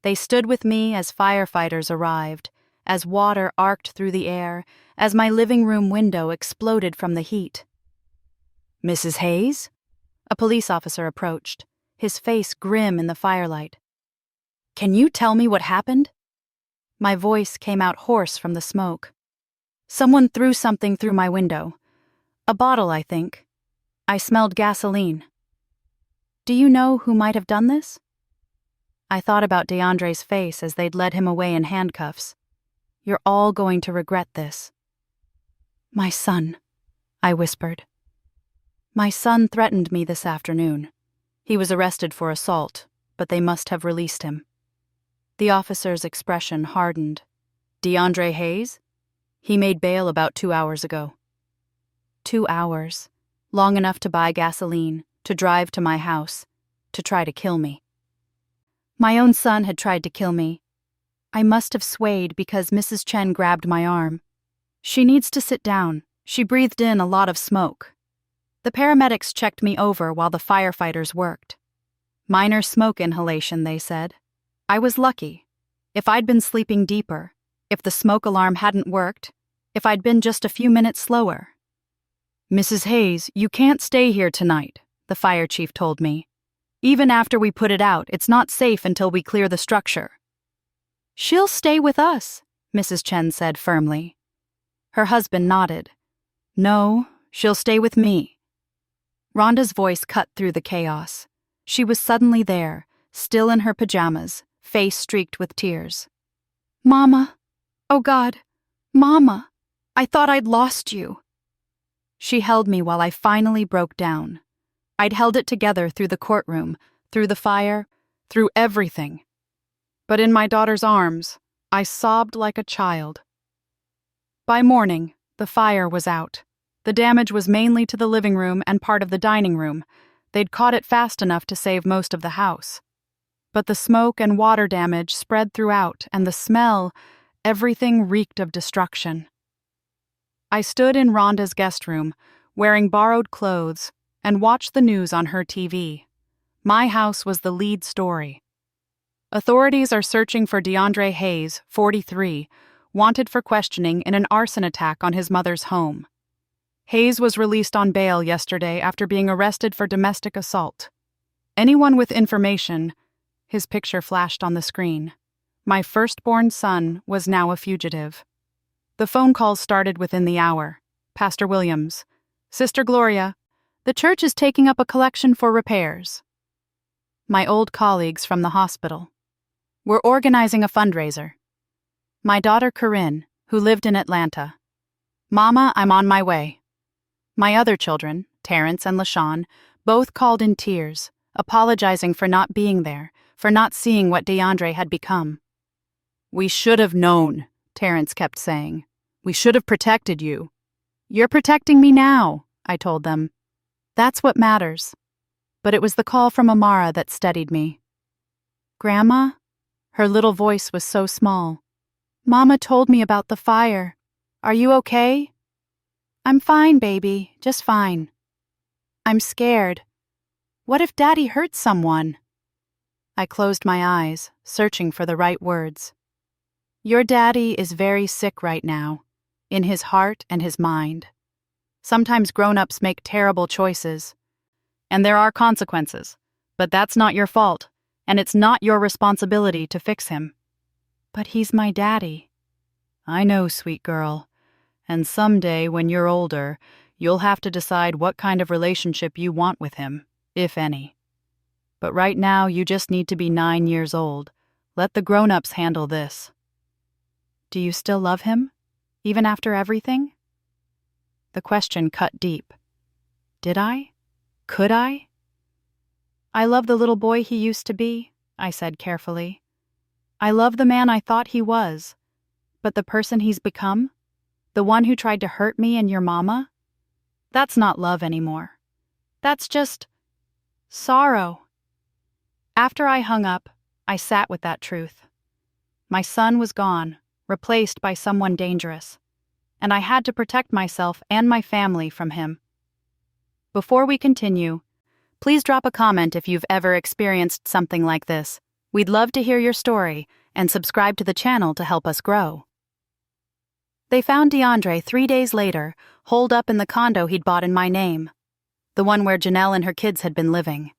They stood with me as firefighters arrived, as water arced through the air, as my living room window exploded from the heat. "Mrs. Hayes?" A police officer approached, his face grim in the firelight. "Can you tell me what happened?" My voice came out hoarse from the smoke. "Someone threw something through my window. A bottle, I think. I smelled gasoline." "Do you know who might have done this?" I thought about DeAndre's face as they'd led him away in handcuffs. "You're all going to regret this." "My son," I whispered. "My son threatened me this afternoon. He was arrested for assault, but they must have released him." The officer's expression hardened. "DeAndre Hayes? He made bail about 2 hours ago." 2 hours. Long enough to buy gasoline, to drive to my house, to try to kill me. My own son had tried to kill me. I must have swayed because Mrs. Chen grabbed my arm. "She needs to sit down." She breathed in a lot of smoke. The paramedics checked me over while the firefighters worked. Minor smoke inhalation, they said. I was lucky. If I'd been sleeping deeper, if the smoke alarm hadn't worked, if I'd been just a few minutes slower. "Mrs. Hayes, you can't stay here tonight," the fire chief told me. "Even after we put it out, it's not safe until we clear the structure." "She'll stay with us," Mrs. Chen said firmly. Her husband nodded. "No, she'll stay with me." Rhonda's voice cut through the chaos. She was suddenly there, still in her pajamas, face streaked with tears. "Mama, oh God, Mama, I thought I'd lost you." She held me while I finally broke down. I'd held it together through the courtroom, through the fire, through everything. But in my daughter's arms, I sobbed like a child. By morning, the fire was out. The damage was mainly to the living room and part of the dining room. They'd caught it fast enough to save most of the house. But the smoke and water damage spread throughout, and the smell, everything reeked of destruction. I stood in Rhonda's guest room, wearing borrowed clothes, and watched the news on her TV. My house was the lead story. Authorities are searching for DeAndre Hayes, 43, wanted for questioning in an arson attack on his mother's home. Hayes was released on bail yesterday after being arrested for domestic assault. Anyone with information, his picture flashed on the screen. My firstborn son was now a fugitive. The phone calls started within the hour. Pastor Williams, "Sister Gloria, the church is taking up a collection for repairs." My old colleagues from the hospital. "We're organizing a fundraiser." My daughter Corinne, who lived in Atlanta. "Mama, I'm on my way." My other children, Terrence and LaShawn, both called in tears, apologizing for not being there, for not seeing what DeAndre had become. "We should have known," Terrence kept saying. "We should have protected you." "You're protecting me now," I told them. That's what matters. But it was the call from Amara that steadied me. "Grandma?" Her little voice was so small. "Mama told me about the fire. Are you okay?" "I'm fine, baby, just fine." "I'm scared. What if Daddy hurt someone?" I closed my eyes, searching for the right words. "Your daddy is very sick right now, in his heart and his mind. Sometimes grown-ups make terrible choices. And there are consequences, but that's not your fault, and it's not your responsibility to fix him." "But he's my daddy." "I know, sweet girl. And someday, when you're older, you'll have to decide what kind of relationship you want with him, if any. But right now, you just need to be 9 years old. Let the grown-ups handle this." "Do you still love him, even after everything?" The question cut deep. Did I? Could I? "I love the little boy he used to be," I said carefully. "I love the man I thought he was. But the person he's become? The one who tried to hurt me and your mama? That's not love anymore. That's just sorrow." After I hung up, I sat with that truth. My son was gone, replaced by someone dangerous, and I had to protect myself and my family from him. Before we continue, please drop a comment if you've ever experienced something like this. We'd love to hear your story, and subscribe to the channel to help us grow. They found DeAndre 3 days later, holed up in the condo he'd bought in my name, the one where Janelle and her kids had been living.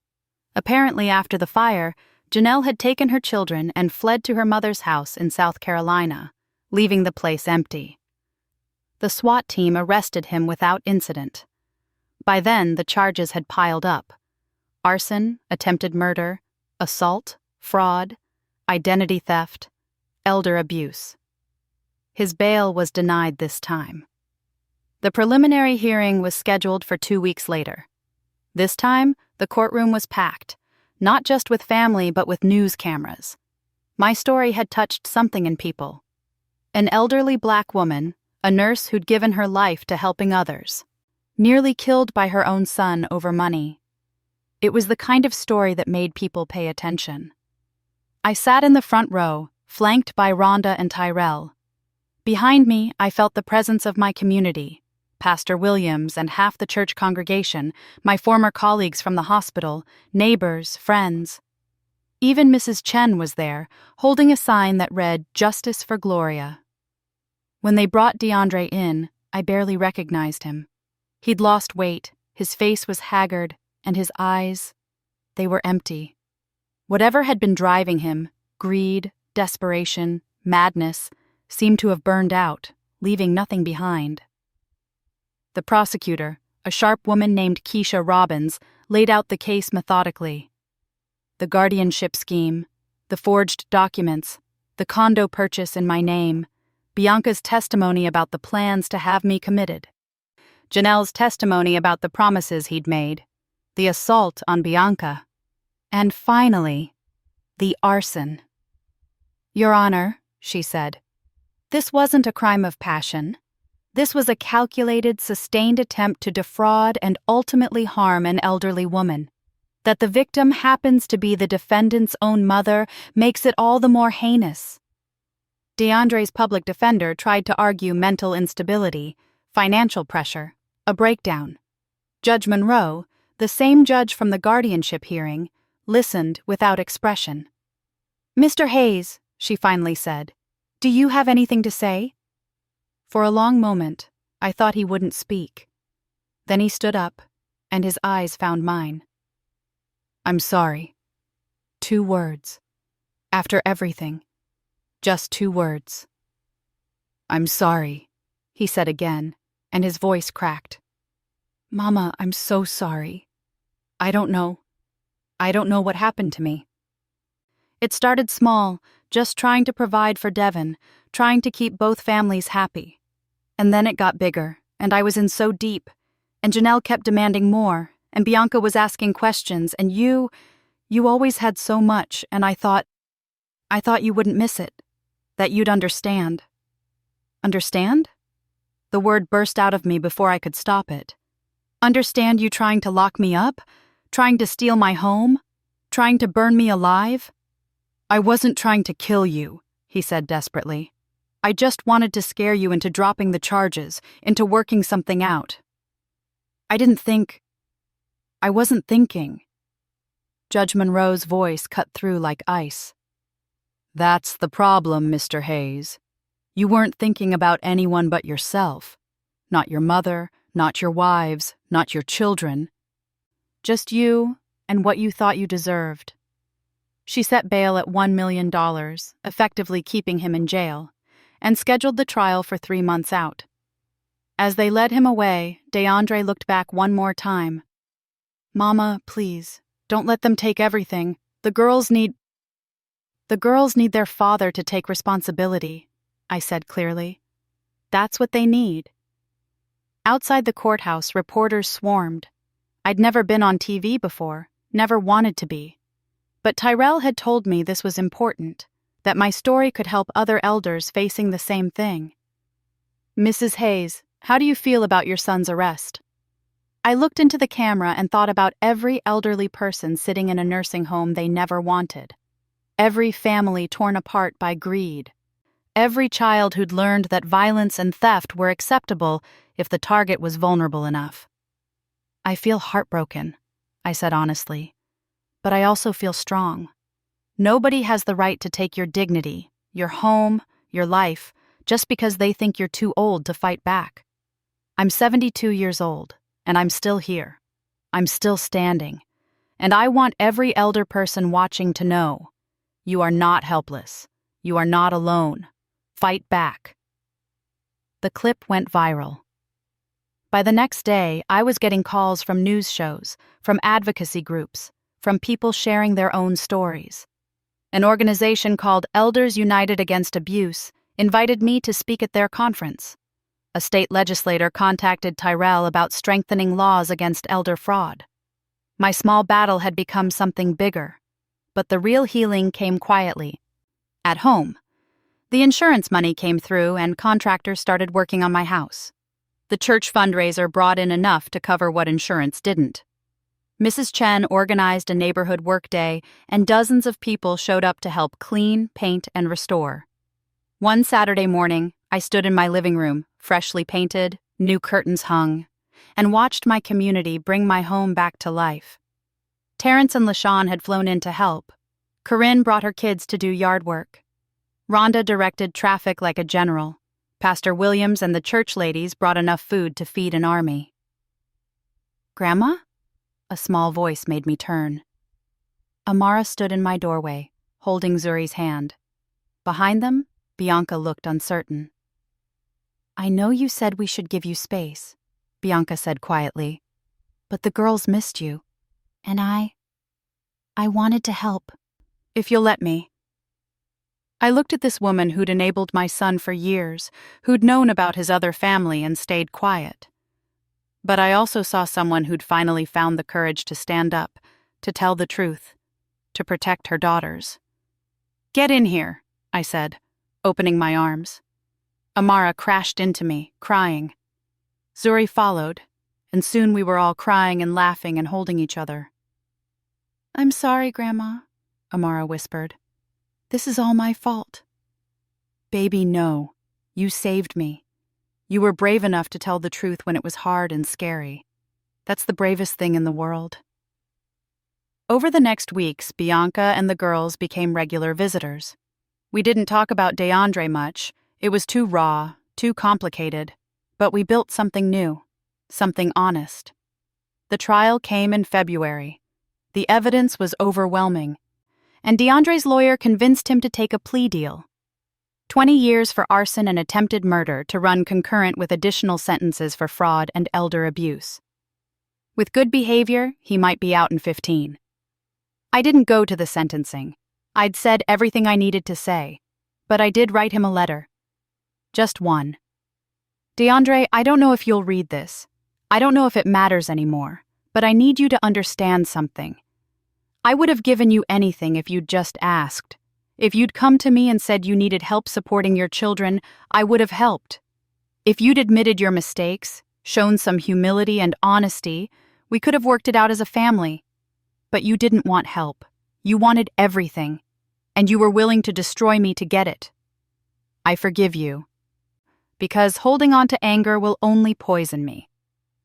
Apparently, after the fire, Janelle had taken her children and fled to her mother's house in South Carolina, leaving the place empty. The SWAT team arrested him without incident. By then, the charges had piled up: arson, attempted murder, assault, fraud, identity theft, elder abuse. His bail was denied this time. The preliminary hearing was scheduled for 2 weeks later. This time, the courtroom was packed, not just with family but with news cameras. My story had touched something in people. An elderly black woman, a nurse who'd given her life to helping others, nearly killed by her own son over money. It was the kind of story that made people pay attention. I sat in the front row, flanked by Rhonda and Tyrell. Behind me, I felt the presence of my community, Pastor Williams and half the church congregation, my former colleagues from the hospital, neighbors, friends. Even Mrs. Chen was there, holding a sign that read, "Justice for Gloria." When they brought DeAndre in, I barely recognized him. He'd lost weight, his face was haggard, and his eyes, they were empty. Whatever had been driving him, greed, desperation, madness, seemed to have burned out, leaving nothing behind. The prosecutor, a sharp woman named Keisha Robbins, laid out the case methodically. The guardianship scheme, the forged documents, the condo purchase in my name, Bianca's testimony about the plans to have me committed, Janelle's testimony about the promises he'd made, the assault on Bianca, and finally, the arson. "Your Honor," she said, "this wasn't a crime of passion. This was a calculated, sustained attempt to defraud and ultimately harm an elderly woman. That the victim happens to be the defendant's own mother makes it all the more heinous." DeAndre's public defender tried to argue mental instability, financial pressure, a breakdown. Judge Monroe, the same judge from the guardianship hearing, listened without expression. "Mr. Hayes," she finally said, "do you have anything to say?" For a long moment, I thought he wouldn't speak. Then he stood up, and his eyes found mine. "I'm sorry." 2 words. After everything. Just 2 words. "I'm sorry," he said again, and his voice cracked. "Mama, I'm so sorry. I don't know what happened to me." It started small, just trying to provide for Devin, trying to keep both families happy. And then it got bigger, and I was in so deep, and Janelle kept demanding more, and Bianca was asking questions, and you always had so much, and I thought you wouldn't miss it, that you'd understand. Understand? The word burst out of me before I could stop it. Understand you trying to lock me up? Trying to steal my home? Trying to burn me alive? "I wasn't trying to kill you," he said desperately. "I just wanted to scare you into dropping the charges, into working something out. I wasn't thinking." Judge Monroe's voice cut through like ice. "That's the problem, Mr. Hayes. You weren't thinking about anyone but yourself. Not your mother, not your wives, not your children. Just you and what you thought you deserved." She set bail at $1 million, effectively keeping him in jail, and scheduled the trial for 3 months out. As they led him away, DeAndre looked back one more time. "Mama, please, don't let them take everything. The girls need their father to take responsibility," I said clearly. "That's what they need." Outside the courthouse, reporters swarmed. I'd never been on TV before, never wanted to be. But Tyrell had told me this was important, that my story could help other elders facing the same thing. "Mrs. Hayes, how do you feel about your son's arrest?" I looked into the camera and thought about every elderly person sitting in a nursing home they never wanted. Every family torn apart by greed. every child who'd learned that violence and theft were acceptable if the target was vulnerable enough. "I feel heartbroken," I said honestly, "but I also feel strong. Nobody has the right to take your dignity, your home, your life, just because they think you're too old to fight back. I'm 72 years old, and I'm still here. I'm still standing. And I want every elder person watching to know, you are not helpless. You are not alone. Fight back." The clip went viral. By the next day, I was getting calls from news shows, from advocacy groups, from people sharing their own stories. An organization called Elders United Against Abuse invited me to speak at their conference. A state legislator contacted Tyrell about strengthening laws against elder fraud. My small battle had become something bigger, but the real healing came quietly. At home, the insurance money came through and contractors started working on my house. The church fundraiser brought in enough to cover what insurance didn't. Mrs. Chen organized a neighborhood workday, and dozens of people showed up to help clean, paint, and restore. One Saturday morning, I stood in my living room, freshly painted, new curtains hung, and watched my community bring my home back to life. Terrence and LaShawn had flown in to help. Corinne brought her kids to do yard work. Rhonda directed traffic like a general. Pastor Williams and the church ladies brought enough food to feed an army. "Grandma?" A small voice made me turn. Amara stood in my doorway, holding Zuri's hand. Behind them, Bianca looked uncertain. "I know you said we should give you space," Bianca said quietly, "but the girls missed you, and I wanted to help. If you'll let me." I looked at this woman who'd enabled my son for years, who'd known about his other family and stayed quiet. But I also saw someone who'd finally found the courage to stand up, to tell the truth, to protect her daughters. "Get in here," I said, opening my arms. Amara crashed into me, crying. Zuri followed, and soon we were all crying and laughing and holding each other. "I'm sorry, Grandma," Amara whispered. "This is all my fault." "Baby, no. You saved me. You were brave enough to tell the truth when it was hard and scary. That's the bravest thing in the world." Over the next weeks, Bianca and the girls became regular visitors. We didn't talk about DeAndre much. It was too raw, too complicated. But we built something new, something honest. The trial came in February. The evidence was overwhelming, and DeAndre's lawyer convinced him to take a plea deal. 20 years for arson and attempted murder to run concurrent with additional sentences for fraud and elder abuse. With good behavior, he might be out in 15. I didn't go to the sentencing. I'd said everything I needed to say, but I did write him a letter. Just one. "DeAndre, I don't know if you'll read this. I don't know if it matters anymore, but I need you to understand something. I would have given you anything if you'd just asked. If you'd come to me and said you needed help supporting your children, I would have helped. If you'd admitted your mistakes, shown some humility and honesty, we could have worked it out as a family. But you didn't want help. You wanted everything, and you were willing to destroy me to get it. I forgive you, because holding on to anger will only poison me.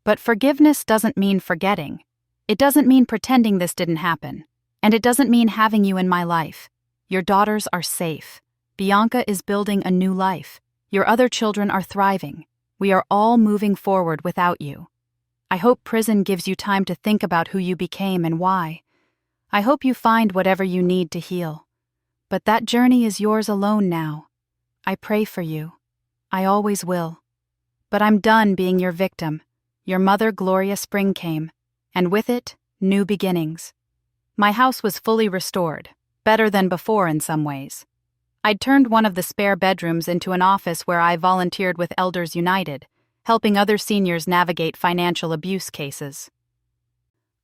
But forgiveness doesn't mean forgetting. It doesn't mean pretending this didn't happen, and it doesn't mean having you in my life. Your daughters are safe. Bianca is building a new life. Your other children are thriving. We are all moving forward without you. I hope prison gives you time to think about who you became and why. I hope you find whatever you need to heal. But that journey is yours alone now. I pray for you. I always will. But I'm done being your victim. Your mother, Gloria Spring, came, and with it, new beginnings. My house was fully restored, better than before in some ways. I'd turned one of the spare bedrooms into an office where I volunteered with Elders United, helping other seniors navigate financial abuse cases.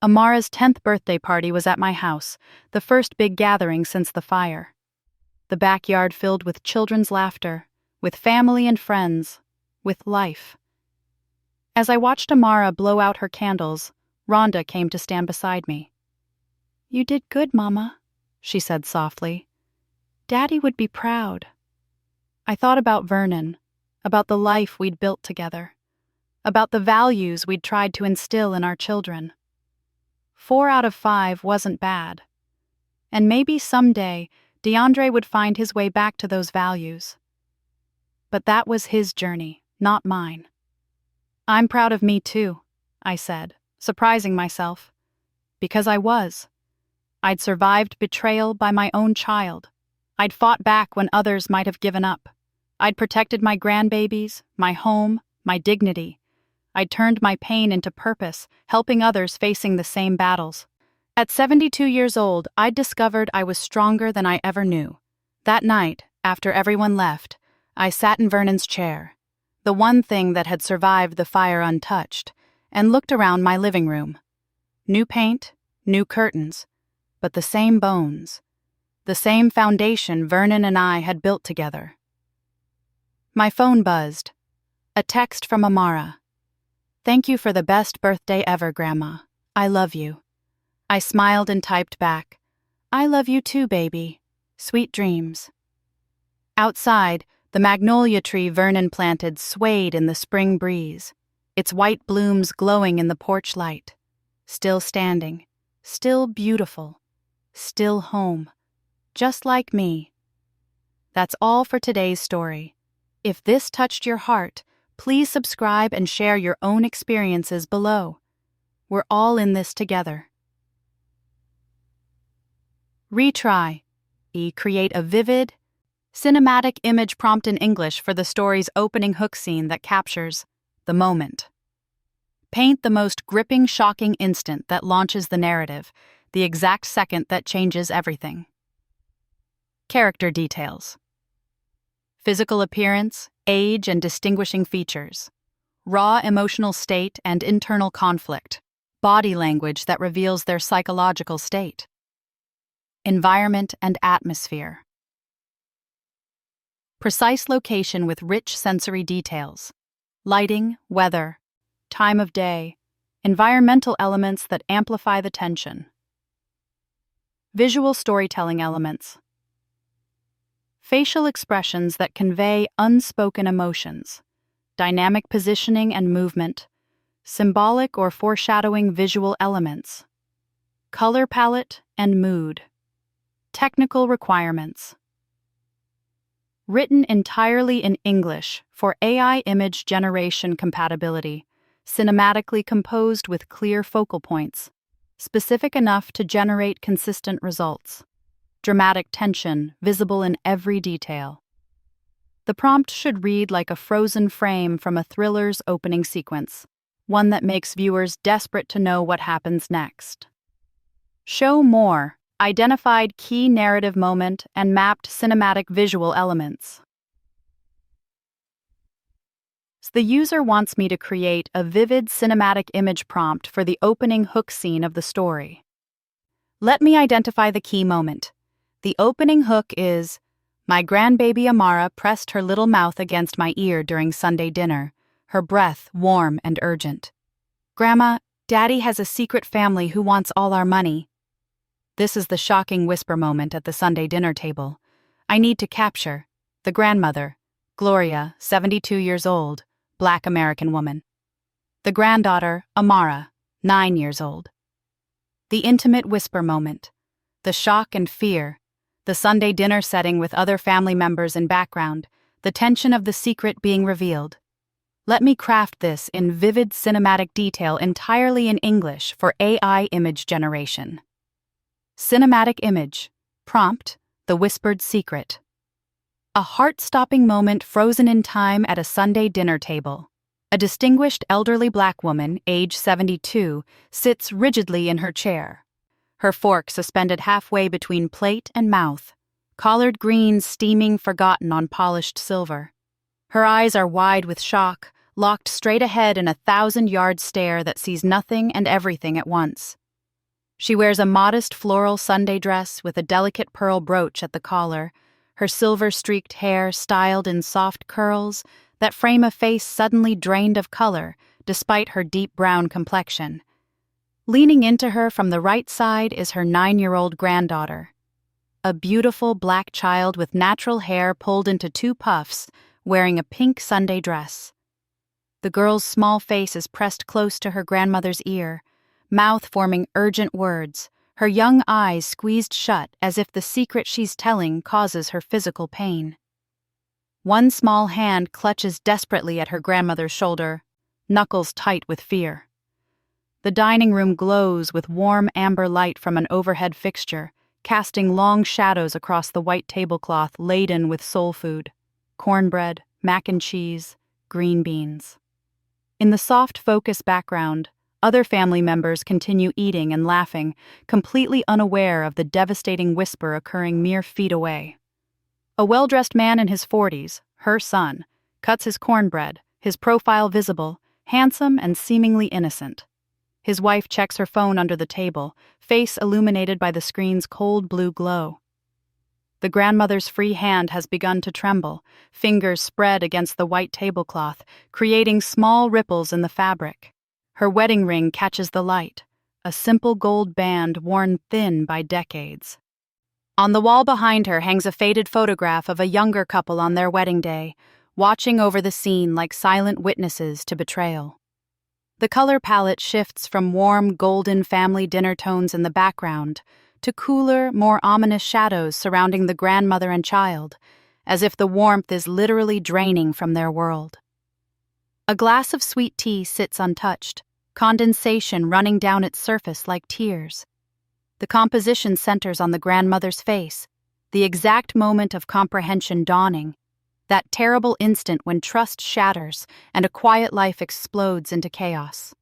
Amara's 10th birthday party was at my house, the first big gathering since the fire. The backyard filled with children's laughter, with family and friends, with life. As I watched Amara blow out her candles, Rhonda came to stand beside me. "You did good, Mama," she said softly. "Daddy would be proud." I thought about Vernon, about the life we'd built together, about the values we'd tried to instill in our children. 4 out of 5 wasn't bad. And maybe someday DeAndre would find his way back to those values. But that was his journey, not mine. I'm proud of me too, I said, surprising myself. Because I was. I'd survived betrayal by my own child. I'd fought back when others might have given up. I'd protected my grandbabies, my home, my dignity. I'd turned my pain into purpose, helping others facing the same battles. At 72 years old, I'd discovered I was stronger than I ever knew. That night, after everyone left, I sat in Vernon's chair, the one thing that had survived the fire untouched, and looked around my living room. New paint, new curtains, but the same bones. The same foundation Vernon and I had built together. My phone buzzed. A text from Amara. "Thank you for the best birthday ever, Grandma. I love you." I smiled and typed back, "I love you too, baby. Sweet dreams." Outside, the magnolia tree Vernon planted swayed in the spring breeze, its white blooms glowing in the porch light. Still standing, still beautiful, still home, just like me. That's all for today's story. If this touched your heart, please subscribe and share your own experiences below. We're all in this together. Retry. Create a vivid, cinematic image prompt in English for the story's opening hook scene that captures the moment. Paint the most gripping, shocking instant that launches the narrative, the exact second that changes everything. Character details. Physical appearance, age, and distinguishing features. Raw emotional state and internal conflict. Body language that reveals their psychological state. Environment and atmosphere. Precise location with rich sensory details. Lighting, weather, time of day, environmental elements that amplify the tension. Visual storytelling elements. Facial expressions that convey unspoken emotions. Dynamic positioning and movement. Symbolic or foreshadowing visual elements. Color palette and mood. Technical requirements. Written entirely in English for AI image generation compatibility, cinematically composed with clear focal points, specific enough to generate consistent results. Dramatic tension visible in every detail. The prompt should read like a frozen frame from a thriller's opening sequence, one that makes viewers desperate to know what happens next. Show more. Identified key narrative moment and mapped cinematic visual elements. So the user wants me to create a vivid cinematic image prompt for the opening hook scene of the story. Let me identify the key moment. The opening hook is, "My grandbaby Amara pressed her little mouth against my ear during Sunday dinner, her breath warm and urgent. Grandma, Daddy has a secret family who wants all our money." This is the shocking whisper moment at the Sunday dinner table. I need to capture the grandmother, Gloria, 72 years old, Black American woman. The granddaughter, Amara, 9 years old. The intimate whisper moment. The shock and fear. The Sunday dinner setting with other family members in background. The tension of the secret being revealed. Let me craft this in vivid cinematic detail entirely in English for AI image generation. Cinematic image. Prompt, the whispered secret. A heart-stopping moment frozen in time at a Sunday dinner table. A distinguished elderly Black woman, age 72, sits rigidly in her chair. Her fork suspended halfway between plate and mouth. Collard greens steaming forgotten on polished silver. Her eyes are wide with shock, locked straight ahead in a 1,000-yard stare that sees nothing and everything at once. She wears a modest floral Sunday dress with a delicate pearl brooch at the collar, her silver-streaked hair styled in soft curls that frame a face suddenly drained of color despite her deep brown complexion. Leaning into her from the right side is her 9-year-old granddaughter. a beautiful black child with natural hair pulled into two puffs, wearing a pink Sunday dress. The girl's small face is pressed close to her grandmother's ear, mouth forming urgent words, her young eyes squeezed shut as if the secret she's telling causes her physical pain. One small hand clutches desperately at her grandmother's shoulder, knuckles tight with fear. The dining room glows with warm amber light from an overhead fixture, casting long shadows across the white tablecloth laden with soul food: cornbread, mac and cheese, green beans. In the soft focus background, other family members continue eating and laughing, completely unaware of the devastating whisper occurring mere feet away. A well-dressed man in his 40s, her son, cuts his cornbread, his profile visible, handsome and seemingly innocent. His wife checks her phone under the table, face illuminated by the screen's cold blue glow. The grandmother's free hand has begun to tremble, fingers spread against the white tablecloth, creating small ripples in the fabric. Her wedding ring catches the light, a simple gold band worn thin by decades. On the wall behind her hangs a faded photograph of a younger couple on their wedding day, watching over the scene like silent witnesses to betrayal. The color palette shifts from warm, golden family dinner tones in the background to cooler, more ominous shadows surrounding the grandmother and child, as if the warmth is literally draining from their world. A glass of sweet tea sits untouched, condensation running down its surface like tears. The composition centers on the grandmother's face, the exact moment of comprehension dawning, that terrible instant when trust shatters and a quiet life explodes into chaos.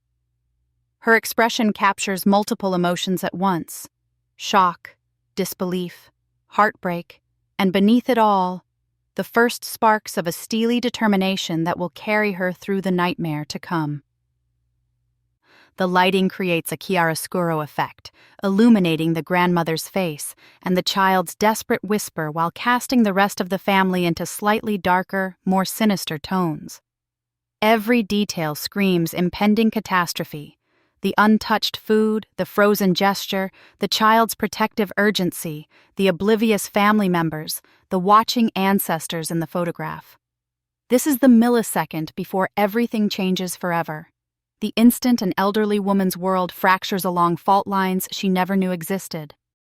Her expression captures multiple emotions at once: shock, disbelief, heartbreak, and beneath it all, the first sparks of a steely determination that will carry her through the nightmare to come. The lighting creates a chiaroscuro effect, illuminating the grandmother's face and the child's desperate whisper while casting the rest of the family into slightly darker, more sinister tones. Every detail screams impending catastrophe: the untouched food, the frozen gesture, the child's protective urgency, the oblivious family members, the watching ancestors in the photograph. This is the millisecond before everything changes forever. The instant an elderly woman's world fractures along fault lines she never knew existed.